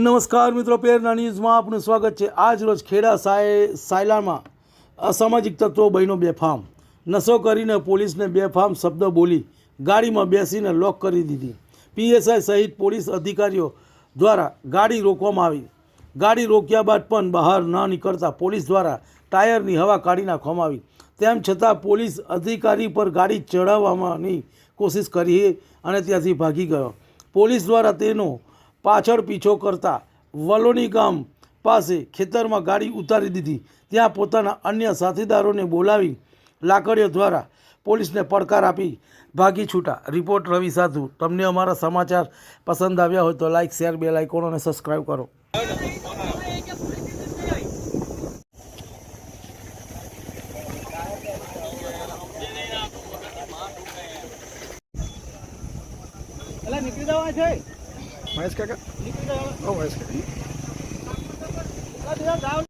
નમસ્કાર મિત્રો, પ્રેરણા ન્યૂઝમાં આપનું સ્વાગત છે। આજ રોજ ખેડા સાયલામાં અસામાજિક તત્વો બહેનો બેફામ નશો કરીને પોલીસને બેફામ શબ્દ બોલી ગાડીમાં બેસીને લોક કરી દીધી। પીએસઆઈ સહિત પોલીસ અધિકારીઓ દ્વારા ગાડી રોકવામાં આવી। ગાડી રોક્યા બાદ પણ બહાર ન નીકળતા પોલીસ દ્વારા ટાયરની હવા કાઢી નાખવામાં આવી। તેમ છતાં પોલીસ અધિકારી પર ગાડી ચડાવવાની કોશિશ કરી અને ત્યાંથી ભાગી ગયો। પોલીસ દ્વારા તેનો પાછળ પીછો કરતા વલોની ગામ પાસે ખેતરમાં ગાડી ઉતારી દીધી। ત્યાં પોતાના અન્ય સાથીદારોને બોલાવી લાકડીઓ દ્વારા પોલીસને પડકાર આપી ભાગી છૂટા। રિપોર્ટ રવિ સાધુ। તમને અમારા સમાચાર પસંદ આવ્યા હોય તો લાઇક, શેર, બેલ આઇકોન અને સબસ્ક્રાઈબ કરો। નીકળી જવા છે મહેશ કાકા। નીકળી જવા મહેશ કાકા।